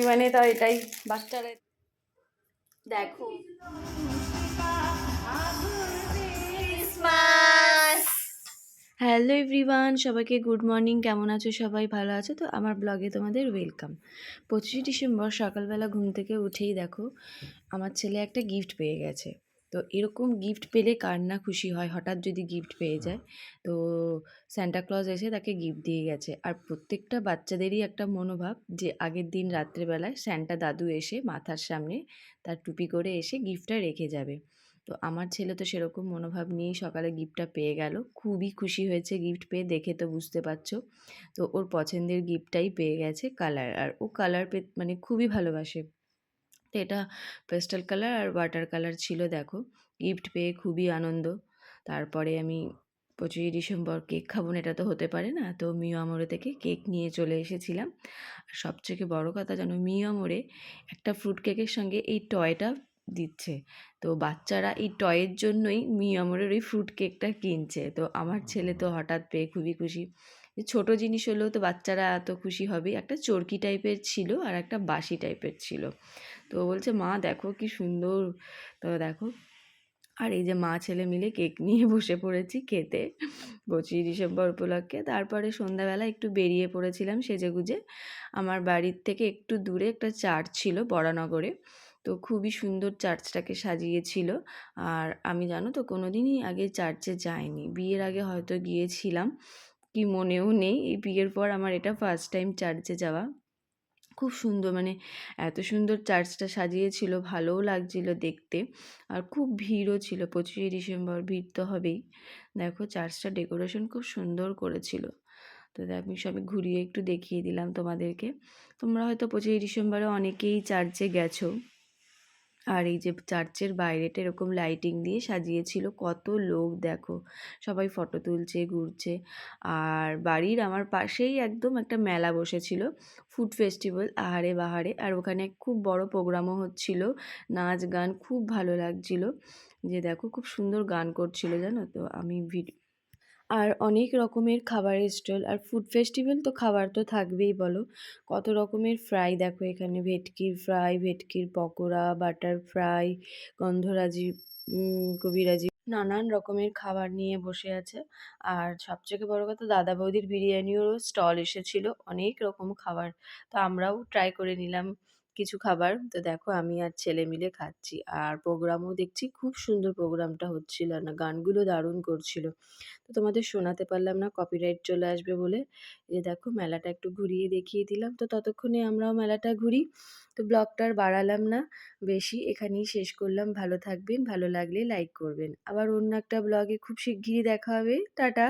মানে তো এটাই বাচ্চারা দেখো হ্যালো এভরিওয়ান, সবাইকে গুড মর্নিং। কেমন আছো সবাই? ভালো আছো তো? আমার ব্লগে তোমাদের ওয়েলকাম। 25শে ডিসেম্বর সকালবেলা ঘুম থেকে উঠেই দেখো আমার ছেলে একটা গিফট পেয়ে গেছে। তো এরকম গিফট পেলে কার না খুশি হয়, হঠাৎ যদি গিফট পেয়ে যায়। তো স্যান্টা ক্লজ এসে তাকে গিফট দিয়ে গেছে। আর প্রত্যেকটা বাচ্চাদেরই একটা মনোভাব যে আগের দিন রাত্রেবেলায় স্যান্টা দাদু এসে মাথার সামনে তার টুপি করে এসে গিফটটা রেখে যাবে। তো আমার ছেলে তো সেরকম মনোভাব নিয়েই সকালে গিফটটা পেয়ে গেল। খুবই খুশি হয়েছে গিফট পেয়ে, দেখে তো বুঝতে পারছো। তো ওর পছন্দের গিফটটাই পেয়ে গেছে, কালার। আর ও কালার মানে খুবই ভালোবাসে। তো এটা পেস্টাল কালার আর ওয়াটার কালার ছিল। দেখো গিফট পেয়ে খুবই আনন্দ। তারপরে আমি 25শে ডিসেম্বর কেক খাবো না, এটা তো হতে পারে না। তো মিও আমোরে থেকে কেক নিয়ে চলে এসেছিলাম। আর সবথেকে বড় কথা জানো, মিও আমোরে একটা ফ্রুট কেকের সঙ্গে এই টয়টা দিচ্ছে। তো বাচ্চারা এই টয়ের জন্যই মিও আমোরের ওই ফ্রুট কেকটা কিনছে। তো আমার ছেলে তো হঠাৎ পেয়ে খুবই খুশি। ছোট জিনিস হলেও তো বাচ্চারা এত খুশি হবে। একটা চরকি টাইপের ছিল আর একটা বাঁশি টাইপের ছিল। তো বলছে মা দেখো কি সুন্দর। তো দেখো, আর এই যে মা ছেলে মিলে কেক নিয়ে বসে পড়েছি খেতে 25শে ডিসেম্বর উপলক্ষে। তারপরে সন্ধ্যাবেলা একটু বেরিয়ে পড়েছিলাম সেজেগুজে। আমার বাড়ির থেকে একটু দূরে একটা চার্চ ছিল বরানগরে। তো খুবই সুন্দর চার্চটাকে সাজিয়েছিল। আর আমি জানো তো কোনো দিনই আগে চার্চে যাইনি। বিয়ের আগে হয়তো গিয়েছিলাম, কি মনেও নেই। এই বিয়ের পর আমার এটা ফার্স্ট টাইম চার্চে যাওয়া। খুব সুন্দর, মানে এত সুন্দর চার্চটা সাজিয়েছিল, ভালোও লাগছিল দেখতে। আর খুব ভিড়ও ছিল। 25শে ডিসেম্বর ভিড় তো হবেই। দেখো চার্চটা ডেকোরেশন খুব সুন্দর করেছিল। তো আমি সবই ঘুরিয়ে একটু দেখিয়ে দিলাম তোমাদেরকে। তোমরা হয়তো 25শে ডিসেম্বরে অনেকেই চার্চে গেছো। আর এই যে চার্চের বাইরেটা এরকম লাইটিং দিয়ে সাজিয়েছিল, কত লোক দেখো, সবাই ফটো তুলছে, ঘুরছে। আর বাড়ির আমার পাশেই একদম একটা মেলা বসেছিল, ফুড ফেস্টিভ্যাল, আহারে বাহারে। আর ওখানে খুব বড় প্রোগ্রামও হচ্ছিল, নাচ গান খুব ভালো লাগছিল। যে দেখো খুব সুন্দর গান করছিল জানো তো। আমি আর অনেক রকমের খাবারের স্টল। আর ফুড ফেস্টিভ্যাল তো খাবার তো থাকবেই বলো। কত রকমের ফ্রাই দেখো এখানে, ভেটকির ফ্রাই, ভেটকির পকোড়া, বাটার ফ্রাই, গন্ধরাজি, কবিরাজি, নানান রকমের খাবার নিয়ে বসে আছে। আর সবথেকে বড় কথা, দাদা বৌদির বিরিয়ানিরও স্টল এসেছিল, অনেক রকম খাবার। তো আমরাও ট্রাই করে নিলাম কিছু খাবার। তো দেখো আমি আর ছেলে মিলে খাচ্ছি। আর প্রোগ্রামও দেখছি খুব সুন্দর প্রোগ্রামটা হচ্ছিল, না গানগুলো দারুণ করছিল। তো তোমাদের শোনাতে পারলাম না, কপিরাইট চলে আসবে বলে। এই দেখো মেলাটা একটু ঘুরিয়ে দেখিয়ে দিলাম। তো ততক্ষণে আমরাও মেলাটা ঘুরি। তো ব্লগটা আর বাড়ালাম না বেশি, এখানেই শেষ করলাম। ভালো থাকবেন, ভালো লাগলে লাইক করবেন। আবার অন্য একটা ব্লগে খুব শিগগিরই দেখা হবে। টাটা।